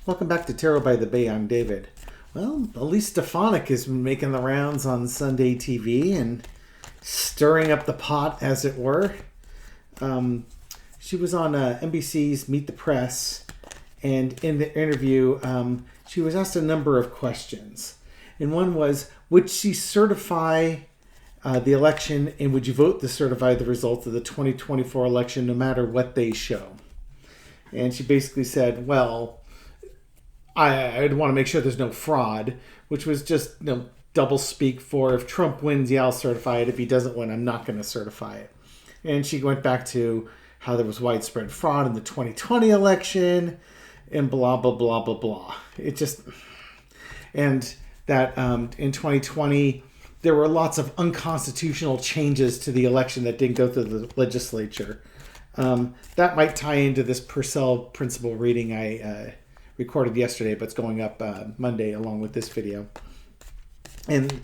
Welcome back to Tarot by the Bay. I'm David. Well, Elise Stefanik has been making the rounds on Sunday TV and stirring up the pot, as it were. She was on NBC's Meet the Press, and in the interview, she was asked a number of questions. And one was, would she certify the election, and would you vote to certify the results of the 2024 election no matter what they show? And she basically said, well, I'd want to make sure there's no fraud, which was just double speak for if Trump wins, yeah, I'll certify it. If he doesn't win, I'm not going to certify it. And she went back to how there was widespread fraud in the 2020 election and blah, blah, blah, blah, blah. It just... And that in 2020, there were lots of unconstitutional changes to the election that didn't go through the legislature. That might tie into this Purcell principle reading I recorded yesterday, but it's going up Monday along with this video. And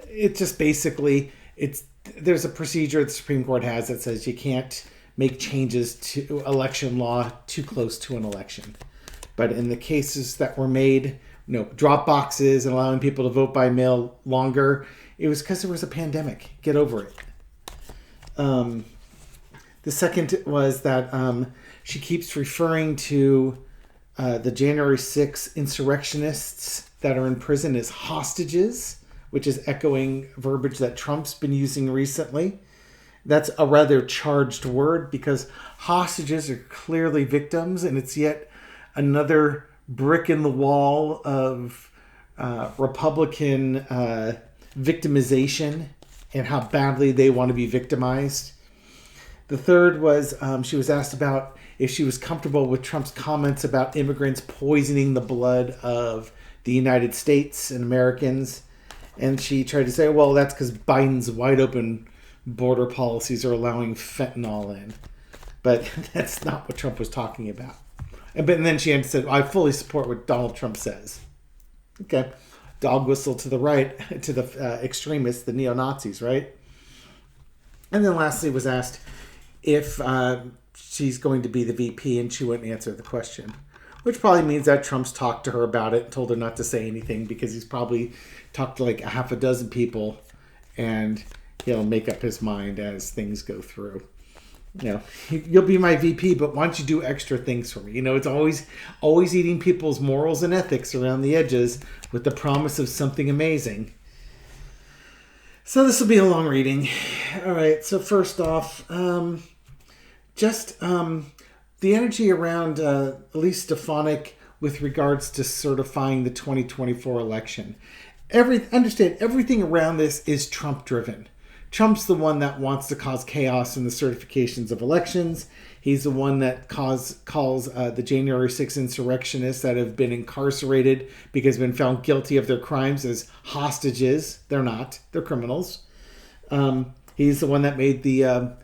it just basically, there's a procedure the Supreme Court has that says you can't make changes to election law too close to an election. But in the cases that were made, drop boxes and allowing people to vote by mail longer, it was because there was a pandemic. Get over it. The second was that she keeps referring to the January 6 insurrectionists that are in prison as hostages, which is echoing verbiage that Trump's been using recently. That's a rather charged word because hostages are clearly victims, and it's yet another brick in the wall of Republican victimization and how badly they want to be victimized. The third was she was asked about if she was comfortable with Trump's comments about immigrants poisoning the blood of the United States and Americans. And she tried to say, well, that's because Biden's wide open border policies are allowing fentanyl in. But that's not what Trump was talking about. And then she said, I fully support what Donald Trump says. Okay. Dog whistle to the right, to the extremists, the neo-Nazis, right? And then lastly was asked if she's going to be the VP, and she wouldn't answer the question, which probably means that Trump's talked to her about it and told her not to say anything because he's probably talked to like a half a dozen people, and he'll make up his mind as things go through. You'll be my VP, but why don't you do extra things for me? It's always eating people's morals and ethics around the edges with the promise of something amazing. So this will be a long reading. All right. So first off, the energy around Elise Stefanik with regards to certifying the 2024 election. Understand, everything around this is Trump-driven. Trump's the one that wants to cause chaos in the certifications of elections. He's the one that calls the January 6 insurrectionists that have been incarcerated because they've been found guilty of their crimes as hostages. They're not. They're criminals. He's the one that made the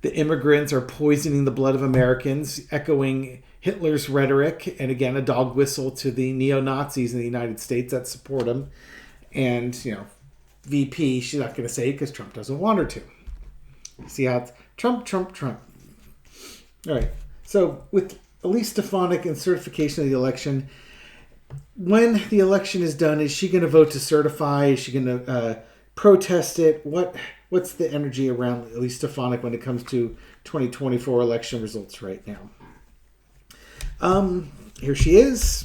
immigrants are poisoning the blood of Americans, echoing Hitler's rhetoric, and again, a dog whistle to the neo-Nazis in the United States that support him. And, VP, she's not going to say it because Trump doesn't want her to. See how it's Trump. All right. So with Elise Stefanik and certification of the election, when the election is done, is she going to vote to certify? Is she going to protest it? What's the energy around Elise Stefanik when it comes to 2024 election results right now? Here she is.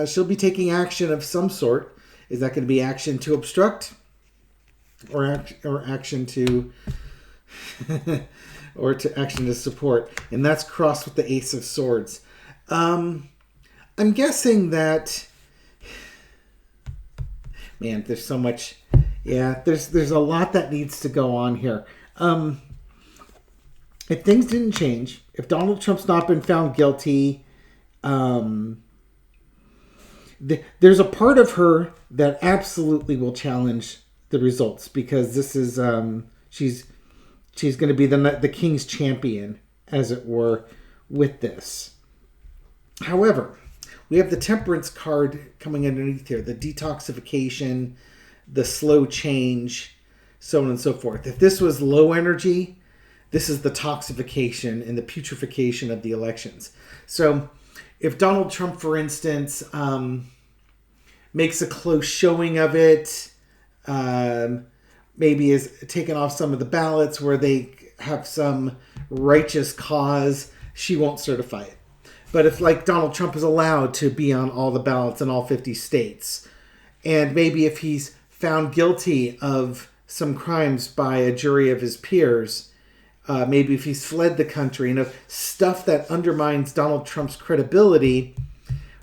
She'll be taking action of some sort. Is that going to be action to obstruct, or action to, or to action to support? And that's crossed with the Ace of Swords. I'm guessing that. Man, there's so much. Yeah, there's a lot that needs to go on here. If things didn't change, if Donald Trump's not been found guilty, there's a part of her that absolutely will challenge the results because this is she's going to be the king's champion, as it were, with this. However, we have the Temperance card coming underneath here, the detoxification, the slow change, so on and so forth. If this was low energy, this is the toxification and the putrefaction of the elections. So if Donald Trump, for instance, makes a close showing of it, maybe is taken off some of the ballots where they have some righteous cause, she won't certify it. But if, like, Donald Trump is allowed to be on all the ballots in all 50 states, and maybe if he's found guilty of some crimes by a jury of his peers, maybe if he's fled the country, stuff that undermines Donald Trump's credibility,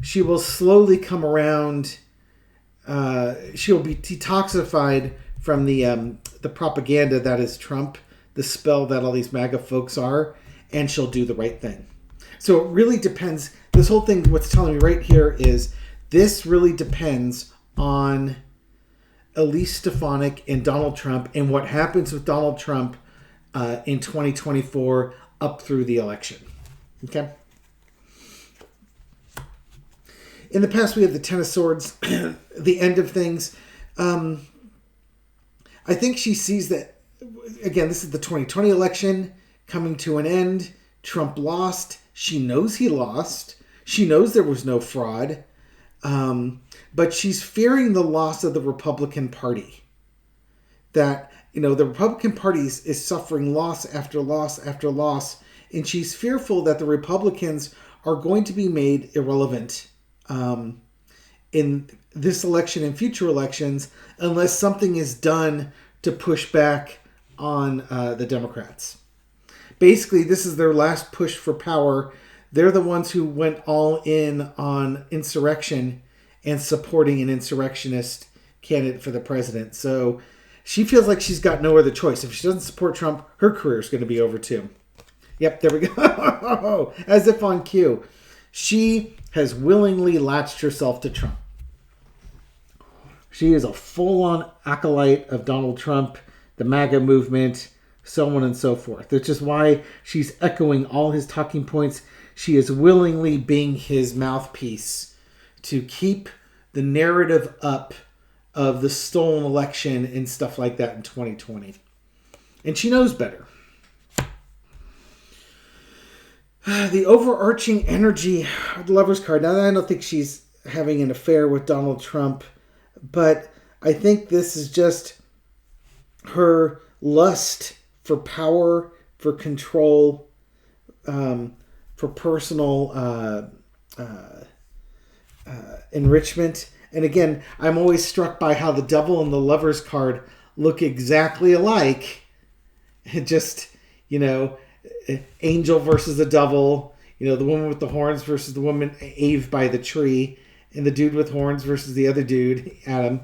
she will slowly come around. She will be detoxified from the propaganda that is Trump, the spell that all these MAGA folks are, and she'll do the right thing. So it really depends. This whole thing, what's telling me right here is this really depends on Elise Stefanik and Donald Trump and what happens with Donald Trump in 2024 up through the election. Okay? In the past, we have the Ten of Swords, the end of things. I think she sees that, again, this is the 2020 election coming to an end. Trump lost. She knows he lost. She knows there was no fraud. But she's fearing the loss of the Republican Party. That, the Republican Party is suffering loss after loss after loss. And she's fearful that the Republicans are going to be made irrelevant in this election and future elections unless something is done to push back on the Democrats. Basically, this is their last push for power. They're the ones who went all in on insurrection and supporting an insurrectionist candidate for the president. So she feels like she's got no other choice. If she doesn't support Trump, her career is going to be over too. Yep, there we go. As if on cue. She has willingly latched herself to Trump. She is a full-on acolyte of Donald Trump, the MAGA movement, so on and so forth. Which is why she's echoing all his talking points. She is willingly being his mouthpiece to keep the narrative up of the stolen election and stuff like that in 2020. And she knows better. The overarching energy, the Lover's card. Now, I don't think she's having an affair with Donald Trump, but I think this is just her lust for power, for control, for personal enrichment. And again, I'm always struck by how the Devil and the Lover's card look exactly alike. Just, angel versus the devil, the woman with the horns versus the woman Eve by the tree, and the dude with horns versus the other dude, Adam.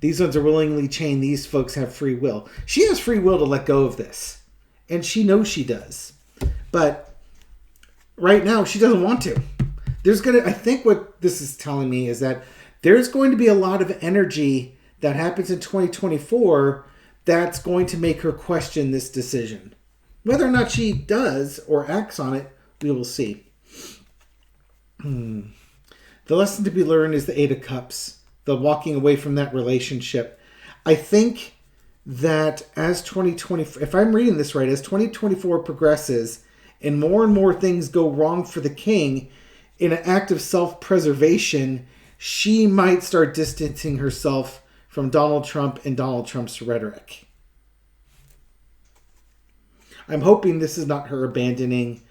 These ones are willingly chained. These folks have free will. She has free will to let go of this. And she knows she does. But right now, she doesn't want to. I think what this is telling me is that there's going to be a lot of energy that happens in 2024 that's going to make her question this decision. Whether or not she does or acts on it, we will see. The lesson to be learned is the Eight of Cups, the walking away from that relationship. I think that as 2024, if I'm reading this right, as 2024 progresses and more things go wrong for the king, in an act of self-preservation, she might start distancing herself from Donald Trump and Donald Trump's rhetoric. I'm hoping this is not her abandoning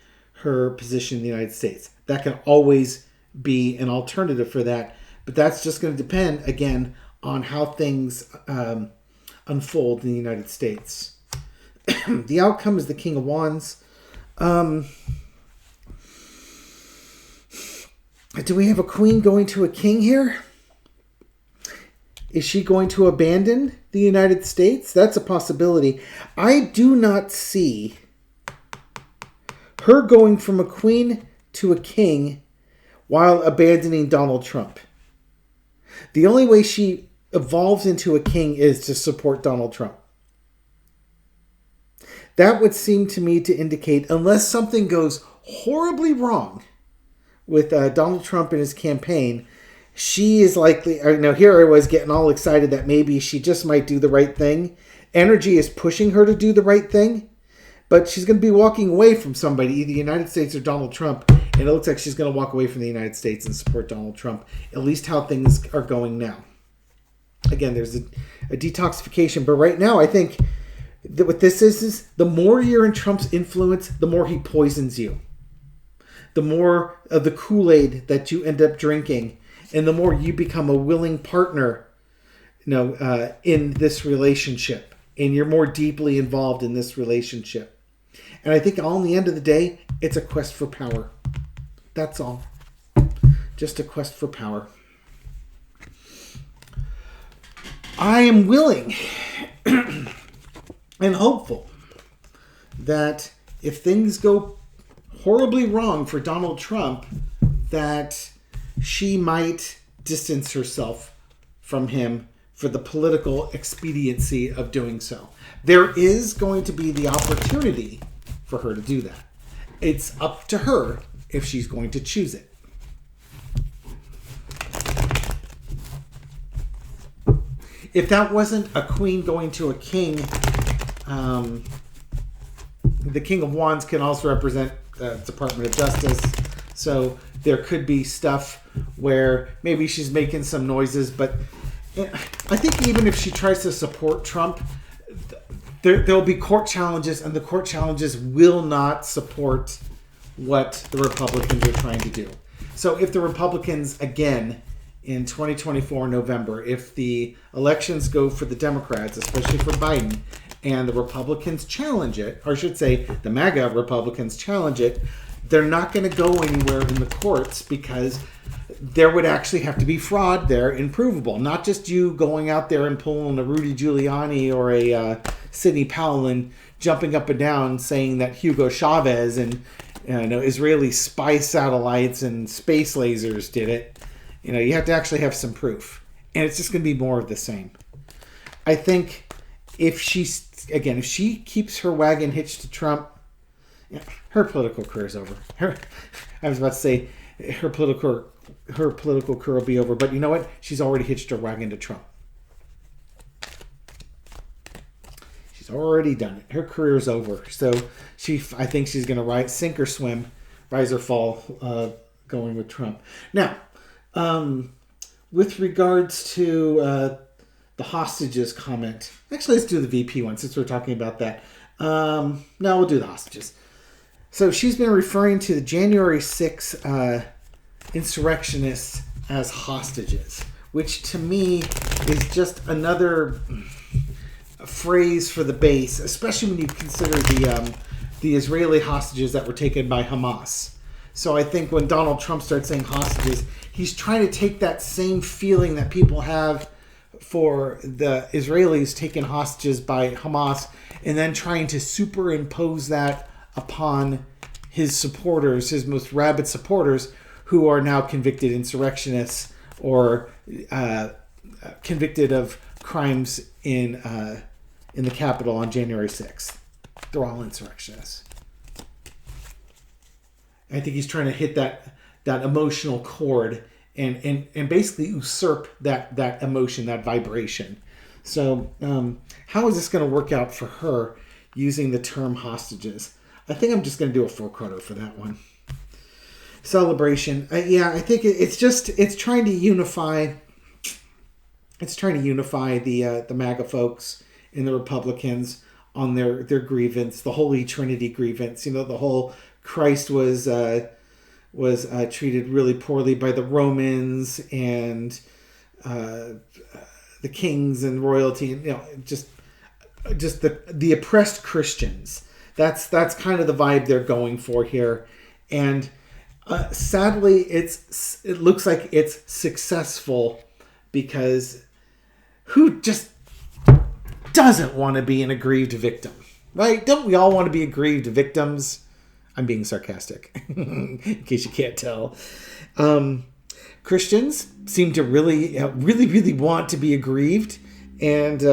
her position in the United States. That can always be an alternative for that. But that's just going to depend, again, on how things unfold in the United States. The outcome is the King of Wands. Do we have a queen going to a king here? Is she going to abandon the United States? That's a possibility. I do not see her going from a queen to a king while abandoning Donald Trump. The only way she evolves into a king is to support Donald Trump. That would seem to me to indicate, unless something goes horribly wrong with Donald Trump and his campaign, she is likely... Now, here I was getting all excited that maybe she just might do the right thing. Energy is pushing her to do the right thing, but she's going to be walking away from somebody, either the United States or Donald Trump, And it looks like she's going to walk away from the United States and support Donald Trump, at least how things are going now. Again, there's a detoxification. But right now, I think that what this is the more you're in Trump's influence, the more he poisons you. The more of the Kool-Aid that you end up drinking, and the more you become a willing partner, in this relationship, and you're more deeply involved in this relationship. And I think all in the end of the day, it's a quest for power. That's all. Just a quest for power. I am willing and hopeful that if things go horribly wrong for Donald Trump, that she might distance herself from him for the political expediency of doing so. There is going to be the opportunity for her to do that. It's up to her if she's going to choose it. If that wasn't a queen going to a king, the King of Wands can also represent the Department of Justice. So there could be stuff where maybe she's making some noises, but I think even if she tries to support Trump, there'll be court challenges, and the court challenges will not support what the Republicans are trying to do. So if the Republicans, again, in 2024 November, if the elections go for the Democrats, especially for Biden, and the Republicans challenge it, or I should say the MAGA Republicans challenge it, they're not going to go anywhere in the courts because there would actually have to be fraud there and provable. Not just you going out there and pulling a Rudy Giuliani or a Sidney Powell and jumping up and down saying that Hugo Chavez and Israeli spy satellites and space lasers did it. You have to actually have some proof. And it's just going to be more of the same. I think if she keeps her wagon hitched to Trump, her political career is over. I was about to say her political career will be over, but you know what? She's already hitched her wagon to Trump. She's already done it. Her career is over. So I think she's going to sink or swim, rise or fall, going with Trump. Now, with regards to the hostages comment, actually, let's do the VP one since we're talking about that. No, we'll do the hostages. So she's been referring to the January 6th insurrectionists as hostages, which to me is just another phrase for the base, especially when you consider the Israeli hostages that were taken by Hamas. So I think when Donald Trump starts saying hostages, he's trying to take that same feeling that people have for the Israelis taken hostages by Hamas and then trying to superimpose that upon his supporters, his most rabid supporters, who are now convicted insurrectionists or convicted of crimes in the Capitol on January 6th. They're all insurrectionists. I think he's trying to hit that emotional chord and basically usurp that emotion, that vibration. So how is this going to work out for her using the term hostages? I think I'm just going to do a 4-quarter for that one. Celebration. I think it's trying to unify. It's trying to unify the MAGA folks and the Republicans on their grievance, the Holy Trinity grievance. The whole Christ was treated really poorly by the Romans and the kings and royalty, and just the oppressed Christians. That's kind of the vibe they're going for here, and sadly, it looks like it's successful because who just doesn't want to be an aggrieved victim, right? Don't we all want to be aggrieved victims? I'm being sarcastic, in case you can't tell. Christians seem to really want to be aggrieved, and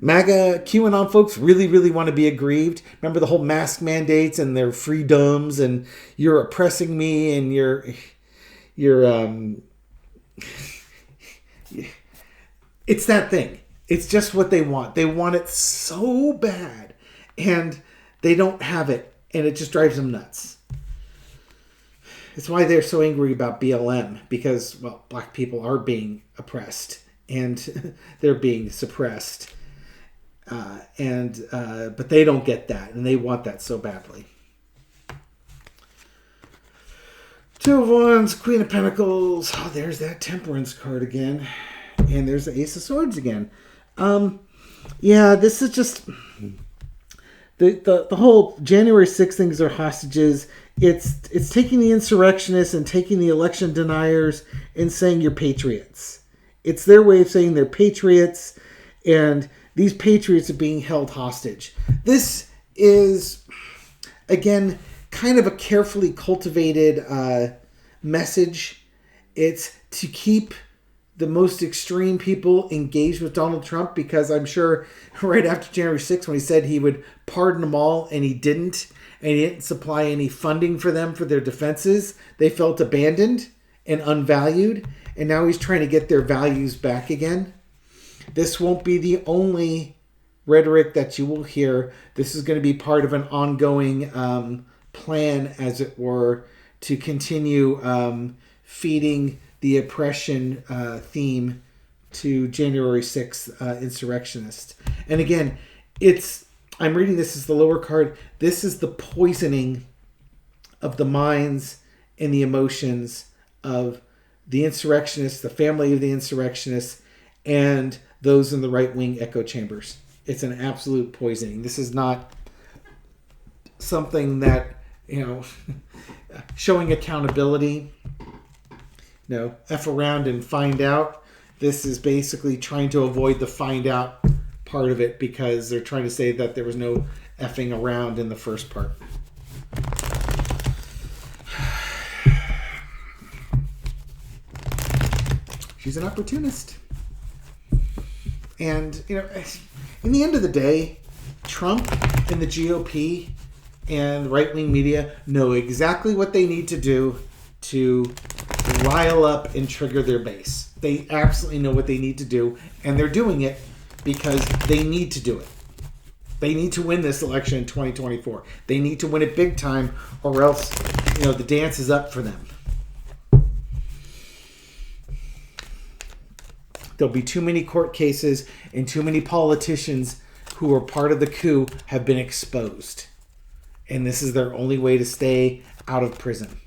MAGA QAnon folks really want to be aggrieved. Remember the whole mask mandates and their freedoms, and you're oppressing me, and you're it's that thing. It's just what they want. They want it so bad, and they don't have it, and it just drives them nuts. it's why they're so angry about BLM, because, well, black people are being oppressed and they're being suppressed. But they don't get that, and they want that so badly. Two of Wands, Queen of Pentacles. Oh, there's that Temperance card again. And there's the Ace of Swords again. Yeah, this is just... The whole January 6th things are hostages. It's taking the insurrectionists and taking the election deniers and saying you're patriots. It's their way of saying they're patriots, and these patriots are being held hostage. This is, again, kind of a carefully cultivated message. It's to keep the most extreme people engaged with Donald Trump, because I'm sure right after January 6th, when he said he would pardon them all, and he didn't supply any funding for them for their defenses, they felt abandoned and unvalued, and now he's trying to get their values back again. This won't be the only rhetoric that you will hear. This is going to be part of an ongoing plan, as it were, to continue feeding the oppression theme to January 6th insurrectionists. And again, I'm reading this as the lower card. This is the poisoning of the minds and the emotions of the insurrectionists, the family of the insurrectionists, and those in the right-wing echo chambers. It's an absolute poisoning. This is not something that, showing accountability, F around and find out. This is basically trying to avoid the find out part of it, because they're trying to say that there was no effing around in the first part. She's an opportunist. And, in the end of the day, Trump and the GOP and right-wing media know exactly what they need to do to rile up and trigger their base. They absolutely know what they need to do, and they're doing it because they need to do it. They need to win this election in 2024. They need to win it big time, or else, the dance is up for them. There'll be too many court cases, and too many politicians who are part of the coup have been exposed. And this is their only way to stay out of prison.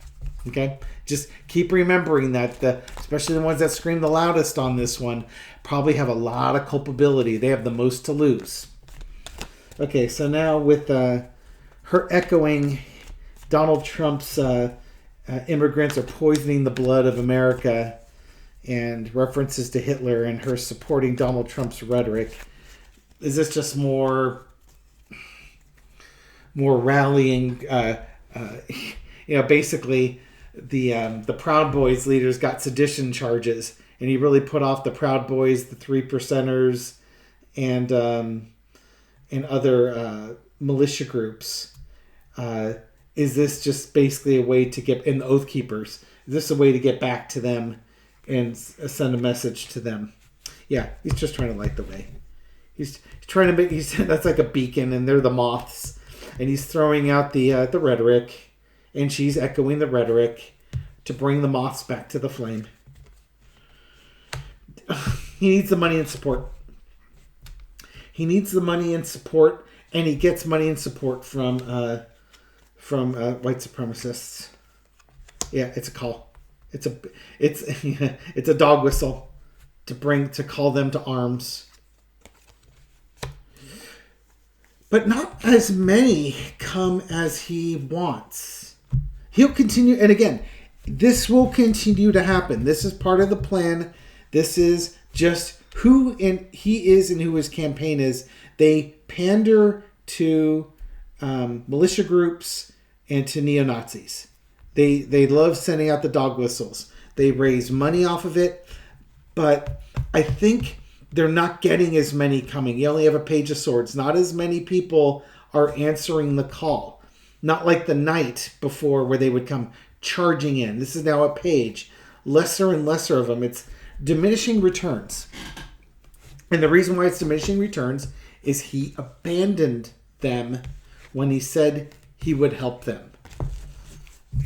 Okay? Just keep remembering that, especially the ones that scream the loudest on this one, probably have a lot of culpability. They have the most to lose. Okay, so now with her echoing Donald Trump's immigrants are poisoning the blood of America, and references to Hitler, and her supporting Donald Trump's rhetoric, is this just more rallying? Basically, the Proud Boys leaders got sedition charges, and he really put off the Proud Boys, the Three Percenters, and other militia groups. Is this just basically a way to get in the Oath Keepers? Is this a way to get back to them and send a message to them? Yeah, he's just trying to light the way. He's trying to make. That's like a beacon, and they're the moths, and he's throwing out the rhetoric, and she's echoing the rhetoric to bring the moths back to the flame. He needs the money and support. He needs the money and support, and he gets money and support from white supremacists. Yeah, it's a call. It's a dog whistle to call them to arms. But not as many come as he wants. He'll continue, and again, this will continue to happen. This is part of the plan. This is just who he is and who his campaign is. They pander to militia groups and to neo-Nazis. They love sending out the dog whistles. They raise money off of it, but I think they're not getting as many coming. You only have a Page of Swords. Not as many people are answering the call. Not like the night before where they would come charging in. This is now a Page. Lesser and lesser of them. It's diminishing returns. And the reason why it's diminishing returns is he abandoned them when he said he would help them.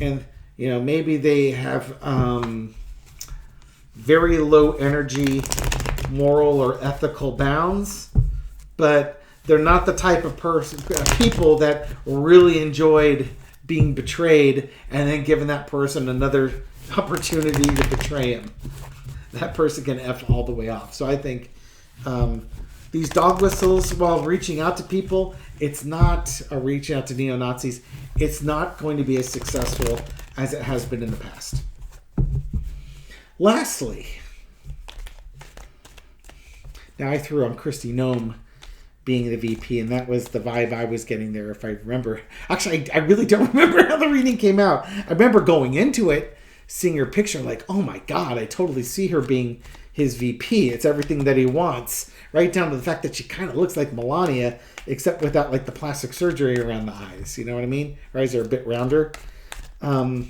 And, maybe they have very low energy, moral or ethical bounds, but they're not the type of people that really enjoyed being betrayed and then giving that person another opportunity to betray him. That person can F all the way off. So I think these dog whistles, while reaching out to people, it's not a reach out to neo-Nazis. It's not going to be as successful as it has been in the past. Lastly, now I threw on Kristi Noem being the VP, and that was the vibe I was getting there, if I remember. Actually, I really don't remember how the reading came out. I remember going into it, seeing her picture, like, oh my God, I totally see her being his VP. It's everything that he wants, right down to the fact that she kind of looks like Melania, except without like the plastic surgery around the eyes. You know what I mean? Her eyes are a bit rounder. Yeah,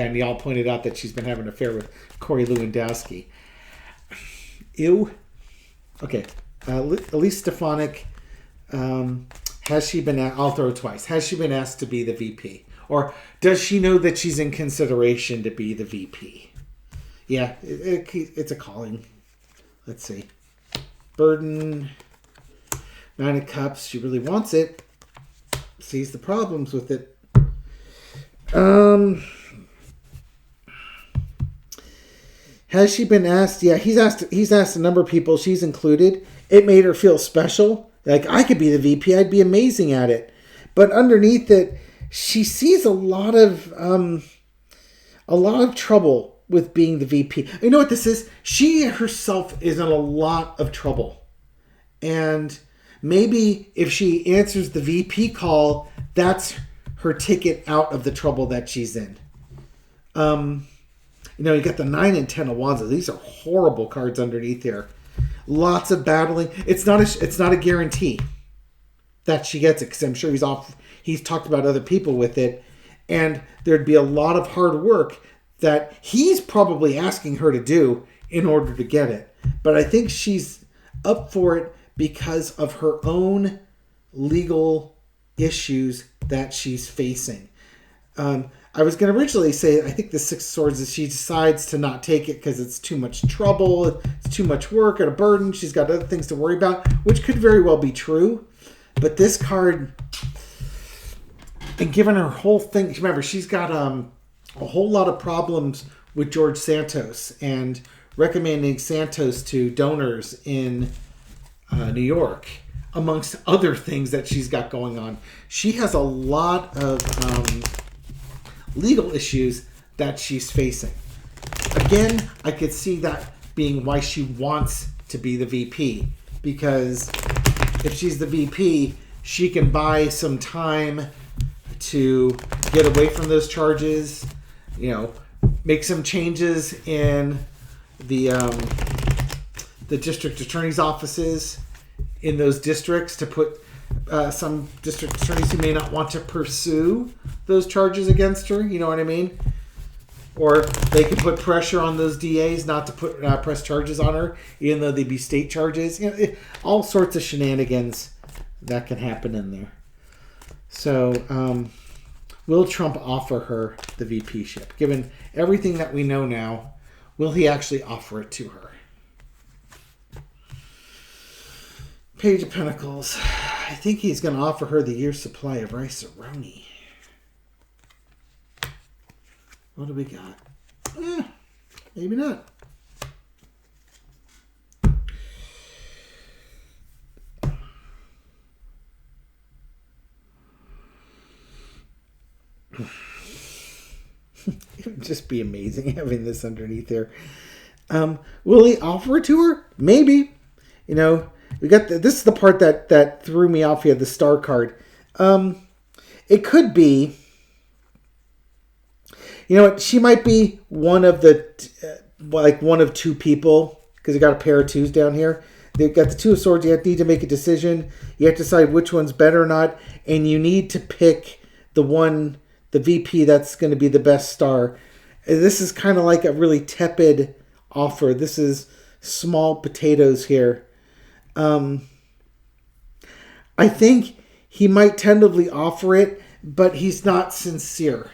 and y'all pointed out that she's been having an affair with Corey Lewandowski. Ew. Okay. Elise Stefanik, has she been I'll throw it twice. Has she been asked to be the VP? Or does she know that she's in consideration to be the VP? Yeah, it's a calling. Let's see. Burden, 9 of Cups. She really wants it. Sees the problems with it. Has she been asked? Yeah, he's asked a number of people. She's included. It made her feel special. Like, I could be the VP. I'd be amazing at it. But underneath it, she sees a lot of trouble with being the VP. You know what this is? She herself is in a lot of trouble. And maybe if she answers the VP call, that's her ticket out of the trouble that she's in. You got the 9 and 10 of Wands. These are horrible cards underneath here. Lots of battling. It's not a guarantee that she gets it, because I'm sure he's talked about other people with it, and there'd be a lot of hard work that he's probably asking her to do in order to get it. But I think she's up for it because of her own legal issues that she's facing. I was going to originally say, I think the 6 of Swords is she decides to not take it because it's too much trouble, it's too much work and a burden. She's got other things to worry about, which could very well be true. But this card, and given her whole thing, remember, she's got a whole lot of problems with George Santos and recommending Santos to donors in New York, amongst other things that she's got going on. She has a lot of legal issues that she's facing. Again, I could see that being why she wants to be the VP, because if she's the VP, she can buy some time to get away from those charges, make some changes in the district attorney's offices in those districts to put some district attorneys who may not want to pursue those charges against her, you know what I mean? Or they could put pressure on those DAs not to put press charges on her, even though they'd be state charges. All sorts of shenanigans that can happen in there. So, will Trump offer her the VP-ship? Given everything that we know now, will he actually offer it to her? Page of Pentacles. I think he's going to offer her the year's supply of rice-a-roni. What do we got? Maybe not. It would just be amazing having this underneath there. Will he offer it to her? Maybe. We got this is the part that threw me off here, the star card. It could be, she might be one of the, one of 2 people, because you got a pair of 2s down here. They've got the 2 of Swords. You need to make a decision. You have to decide which one's better or not, and you need to pick the VP that's going to be the best star. This is kind of like a really tepid offer. This is small potatoes here. I think he might tentatively offer it, but he's not sincere.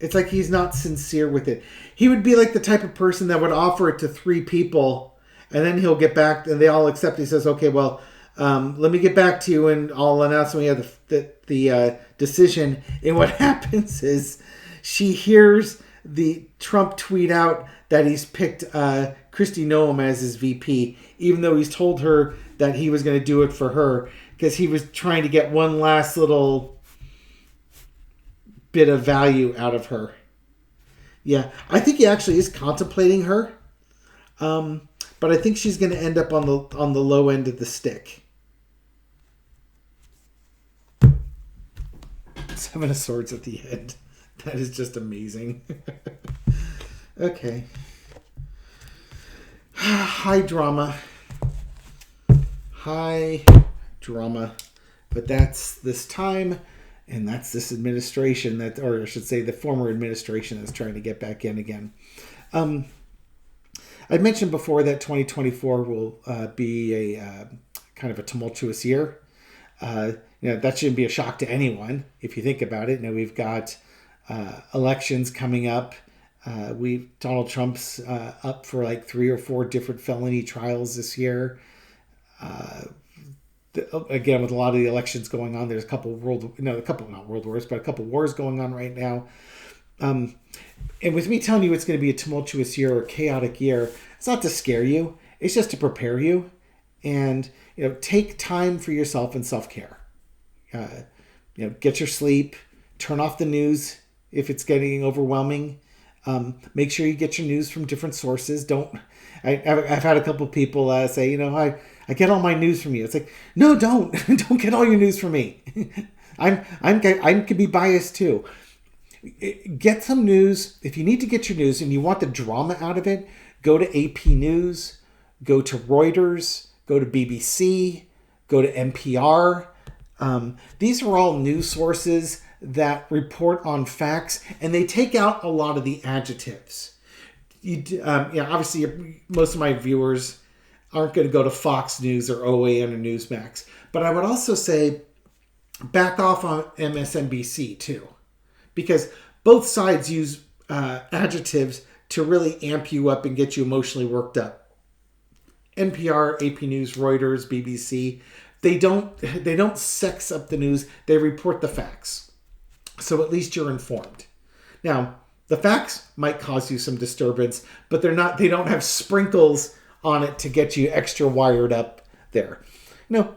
It's like he's not sincere with it. He would be like the type of person that would offer it to 3 people, and then he'll get back, and they all accept. He says, okay, well, let me get back to you, and I'll announce when we have the decision. And what happens is she hears the Trump tweet out that he's picked Kristi Noem as his VP, even though he's told her that he was going to do it for her, because he was trying to get one last little bit of value out of her. Yeah, I think he actually is contemplating her, but I think she's going to end up on the low end of the stick. 7 of Swords at the end. That is just amazing. Okay. High drama. High drama. But that's this time, and that's this administration that, or I should say the former administration that's trying to get back in again. I mentioned before that 2024 will be a kind of a tumultuous year. That shouldn't be a shock to anyone if you think about it. Now we've got elections coming up. Donald Trump's up for like 3 or 4 different felony trials this year. Again, with a lot of the elections going on, there's a couple wars going on right now. And with me telling you it's going to be a tumultuous year or chaotic year, it's not to scare you. It's just to prepare you. And, take time for yourself and self-care. Get your sleep, turn off the news if it's getting overwhelming. Make sure you get your news from different sources. I've had a couple people say, I get all my news from you. It's like, no, don't get all your news from me. I could be biased too. Get some news. If you need to get your news and you want the drama out of it, go to AP News, go to Reuters, go to BBC, go to NPR. These are all news sources that report on facts, and they take out a lot of the adjectives. Obviously, most of my viewers aren't going to go to Fox News or OAN or Newsmax, but I would also say back off on MSNBC too, because both sides use adjectives to really amp you up and get you emotionally worked up. NPR, AP News, Reuters, BBC, they don't sex up the news. They report the facts. So at least you're informed. Now, the facts might cause you some disturbance, but they don't have sprinkles on it to get you extra wired up there.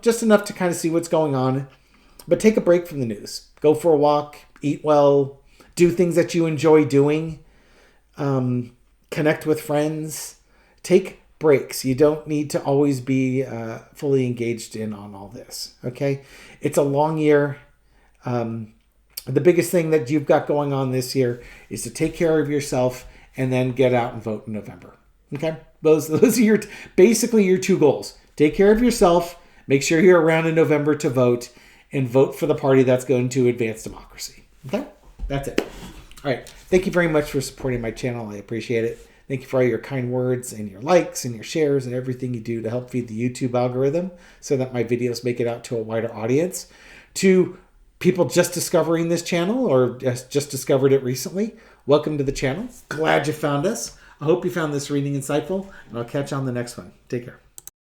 Just enough to kind of see what's going on. But take a break from the news. Go for a walk, eat well, do things that you enjoy doing, connect with friends, take breaks. You don't need to always be fully engaged in on all this. Okay? It's a long year. The biggest thing that you've got going on this year is to take care of yourself and then get out and vote in November. Okay? Those are basically your 2 goals. Take care of yourself, make sure you're around in November to vote, and vote for the party that's going to advance democracy. Okay? That's it. All right. Thank you very much for supporting my channel. I appreciate it. Thank you for all your kind words and your likes and your shares and everything you do to help feed the YouTube algorithm so that my videos make it out to a wider audience. To people just discovering this channel or just discovered it recently, welcome to the channel. Glad you found us. I hope you found this reading insightful, and I'll catch you on the next one. Take care.